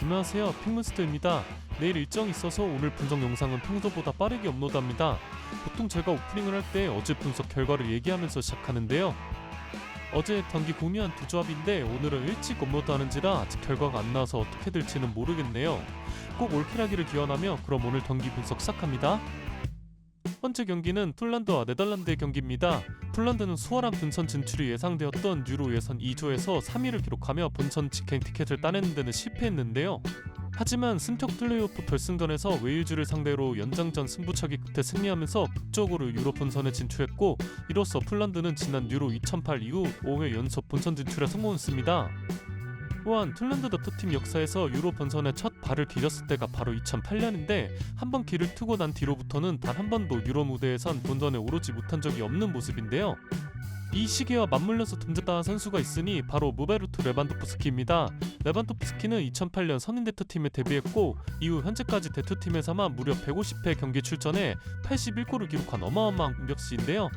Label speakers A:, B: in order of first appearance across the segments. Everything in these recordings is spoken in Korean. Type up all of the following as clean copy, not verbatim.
A: 안녕하세요, 핑문스터입니다. 내일 일정이 있어서 오늘 분석 영상은 평소보다 빠르게 업로드합니다. 보통 제가 오프닝을 할 때 어제 분석 결과를 얘기하면서 시작하는데요. 어제 경기 공유한 두 조합인데 오늘은 일찍 업로드하는지라 아직 결과가 안 나와서 어떻게 될지는 모르겠네요. 꼭 올킬하기를 기원하며 그럼 오늘 경기 분석 시작합니다. 첫 번째 경기는 폴란드와 네덜란드의 경기입니다. 폴란드는 수월한 본선 진출이 예상되었던 유로 예선 2조에서 3위를 기록하며 본선 직행 티켓을 따내는 데는 실패했는데요. 하지만 승격 플레이오프 결승전에서 웨일즈를 상대로 연장전 승부차기 끝에 승리하면서 극적으로 유로 본선에 진출했고, 이로써 폴란드는 지난 유로 2008 이후 5회 연속 본선 진출에 성공했습니다. 또한 폴란드 대표팀 역사에서 유로 본선에 첫 발을 디뎠을 때가 바로 2008년인데 한 번 길을 트고 난 뒤로부터는 단 한 번도 유로 무대에선 본선에 오르지 못한 적이 없는 모습인데요. 이 시기와 맞물려서 던졌다는 선수가 있으니 바로 무베르토 레반도프스키입니다. 레반도프스키는 2008년 선임 대표팀에 데뷔했고 이후 현재까지 대표팀에서만 무려 150회 경기 출전해 81골을 기록한 어마어마한 공격수인데요.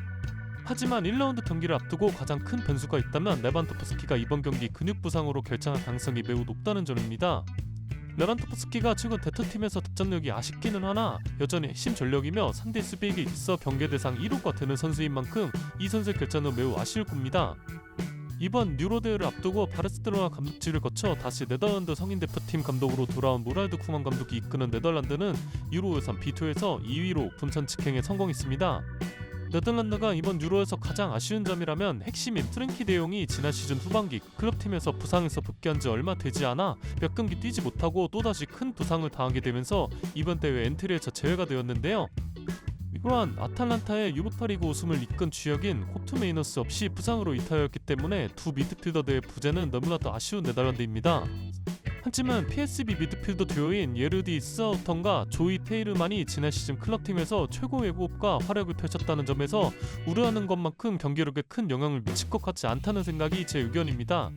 A: 하지만 1라운드 경기를 앞두고 가장 큰 변수가 있다면 레반도프스키가 이번 경기 근육 부상으로 결장할 가능성이 매우 높다는 점입니다. 레반도프스키가 최근 대표팀에서 득점력이 아쉽기는 하나 여전히 핵심 전력이며 상대 수비에게 있어 경계 대상 1호가 되는 선수인 만큼 이 선수의 결장은 매우 아쉬울 겁니다. 이번 유로 대회를 앞두고 바르셀로나 감독직을 거쳐 다시 네덜란드 성인 대표팀 감독으로 돌아온 모랄드 쿠만 감독이 이끄는 네덜란드는 유로 예선 B2에서 2위로 본선 직행에 성공했습니다. 네덜란드가 이번 유로에서 가장 아쉬운 점이라면 핵심인 프랭키 데용이 지난 시즌 후반기 클럽팀에서 부상에서 복귀한 지 얼마 되지 않아 몇 경기 뛰지 못하고 또다시 큰 부상을 당하게 되면서 이번 대회 엔트리에서 제외가 되었는데요. 또한 아탈란타의 유로파리그 우승을 이끈 주역인 호투 메이너스 없이 부상으로 이탈했기 때문에 두 미드필더들의 부재는 너무나도 아쉬운 네덜란드입니다. 하지만 PSV 미드필더 듀오인 예르디 스아우턴과 조이 테이르만이 지난 시즌 클럽팀에서 최고의 호흡과 활약을 펼쳤다는 점에서 우려하는 것만큼 경기력에 큰 영향을 미칠 것 같지 않다는 생각이 제 의견입니다.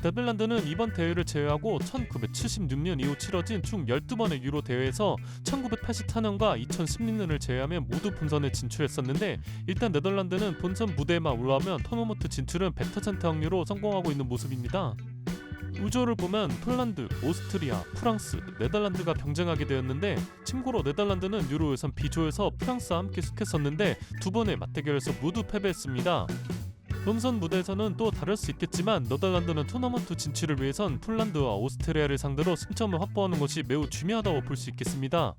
A: 네덜란드는 이번 대회를 제외하고 1976년 이후 치러진 총 12번의 유로 대회에서 1984년과 2016년을 제외하면 모두 본선에 진출했었는데 일단 네덜란드는 본선 무대에만 올라오면 토너먼트 진출은 100% 확률로 성공하고 있는 모습입니다. 우조를 보면 폴란드, 오스트리아, 프랑스, 네덜란드가 경쟁하게 되었는데 참고로 네덜란드는 유로 예선 B조에서 프랑스와 함께 속했었는데 두 번의 맞대결에서 모두 패배했습니다. 본선 무대에서는 또 다를 수 있겠지만 네덜란드는 토너먼트 진출을 위해선 폴란드와 오스트리아를 상대로 승점을 확보하는 것이 매우 중요하다고 볼 수 있겠습니다.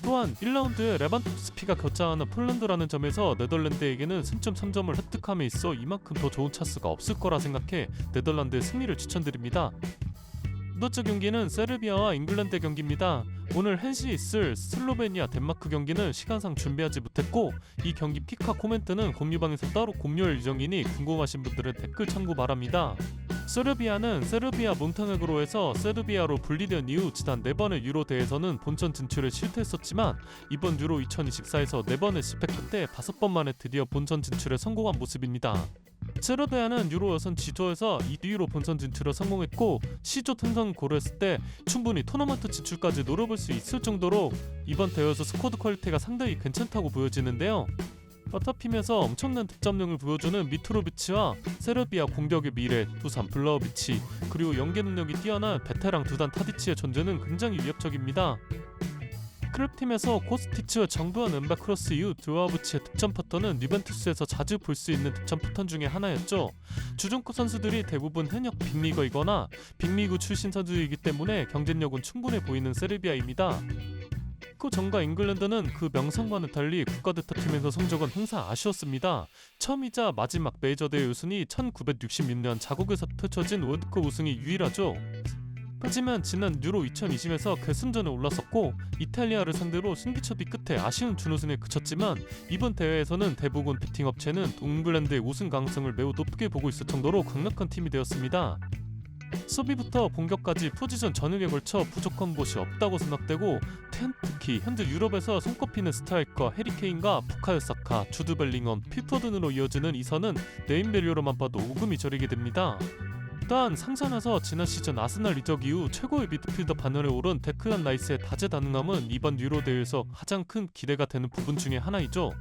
A: 또한 1라운드에 레반도프스키가 결장하는 폴란드라는 점에서 네덜란드에게는 승점 3점을 획득함에 있어 이만큼 더 좋은 찬스가 없을 거라 생각해 네덜란드의 승리를 추천드립니다. 두 번째 경기는 세르비아와 잉글랜드 경기입니다. 오늘 1시에 있을 슬로베니아 덴마크 경기는 시간상 준비하지 못했고 이 경기 피카 코멘트는 공유방에서 따로 공유할 예정이니 궁금하신 분들은 댓글 참고 바랍니다. 세르비아는 세르비아 몬테네그로에서 세르비아로 분리된 이후 지난 4번의 유로 대회에서는 본선 진출에 실패했었지만 이번 유로 2024에서 4번의 실패 끝에 5번 만에 드디어 본선 진출에 성공한 모습입니다. 세르비아는 유로 예선 G조에서 2위로 본선 진출에 성공했고 C조 텐선 고려했을 때 충분히 토너먼트 진출까지 노려볼 수 있을 정도로 이번 대회에서 스쿼드 퀄리티가 상당히 괜찮다고 보여지는데요. 버터팀에서 엄청난 득점력을 보여주는 미트로비치와 세르비아 공격의 미래 두산 블라우비치 그리고 연계 능력이 뛰어난 베테랑 두단 타디치의 존재는 굉장히 위협적입니다. 클럽팀에서 코스티치와 정부한 은바크로스 이후 드와부치의 득점 패턴은 유벤투스에서 자주 볼 수 있는 득점 패턴 중에 하나였죠. 주전급 선수들이 대부분 현역 빅리거이거나 빅리그 출신 선수이기 때문에 경쟁력은 충분해 보이는 세르비아입니다. 그 전과 잉글랜드는 그 명성과는 달리 국가대표팀에서 성적은 항상 아쉬웠습니다. 처음이자 마지막 메이저대회 우승이 1966년 자국에서 펼쳐진 월드컵 우승이 유일하죠. 하지만 지난 유로 2020에서 결승전에 올랐었고 이탈리아를 상대로 승기차비 끝에 아쉬운 준우승에 그쳤지만 이번 대회에서는 대부분 베팅 업체는 잉글랜드의 우승 가능성을 매우 높게 보고 있을 정도로 강력한 팀이 되었습니다. 수비부터 공격까지 포지션 전역에 걸쳐 부족한 곳이 없다고 생각되고 특히 현재 유럽에서 손꼽히는 스트라이커 해리케인과 부카요 사카, 주드 벨링엄, 필포든으로 이어지는 이 선은 네임밸류로만 봐도 오금이 저리게 됩니다. 또한 상선에서 지난 시즌 아스날 이적 이후 최고의 미드필더 반열에 오른 데클란 라이스의 다재다능함은 이번 유로 대회에서 가장 큰 기대가 되는 부분 중에 하나이죠.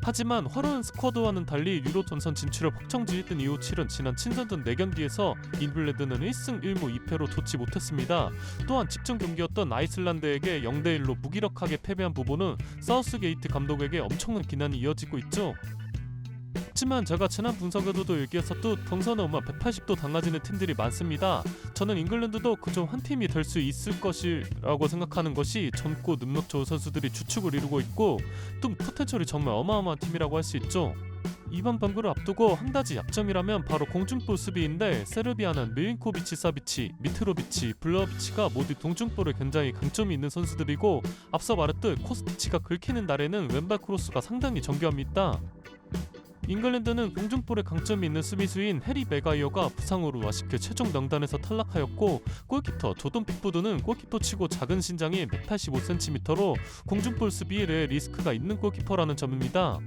A: 하지만 화려한 스쿼드와는 달리 유로 본선 진출을 확정지었던 이후 치른 지난 친선전 4경기에서 잉글랜드는 1승 1무 2패로 좋지 못했습니다. 또한 직전 경기였던 아이슬란드에게 0대1로 무기력하게 패배한 부분은 사우스게이트 감독에게 엄청난 비난이 이어지고 있죠. 하지만 제가 지난 분석에서도 얘기했었듯 동선에 오면 180도 달라지는 팀들이 많습니다. 저는 잉글랜드도 그중 한 팀이 될 수 있을 것이라고 생각하는 것이 젊고 능력 좋은 선수들이 주축을 이루고 있고 또 포텐셜이 정말 어마어마한 팀이라고 할 수 있죠. 이번 방구를 앞두고 한 가지 약점이라면 바로 공중볼 수비인데 세르비아는 밀린코비치 사비치, 미트로비치, 블러비치가 모두 동중볼에 굉장히 강점이 있는 선수들이고 앞서 말했듯 코스티치가 긁히는 날에는 왼발 크로스가 상당히 정교합니다. 잉글랜드는 공중볼에 강점이 있는 수비수인 해리 맥가이어가 부상으로 아쉽게 최종 명단에서 탈락하였고 골키퍼 조던 픽푸드는 골키퍼치고 작은 신장이 185cm로 공중볼 수비에 리스크가 있는 골키퍼라는 점입니다.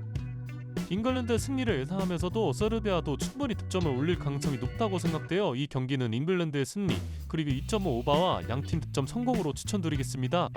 A: 잉글랜드의 승리를 예상하면서도 세르비아도 충분히 득점을 올릴 가능성이 높다고 생각되어 이 경기는 잉글랜드의 승리 그리고 2.5 오버와 양팀 득점 성공으로 추천드리겠습니다.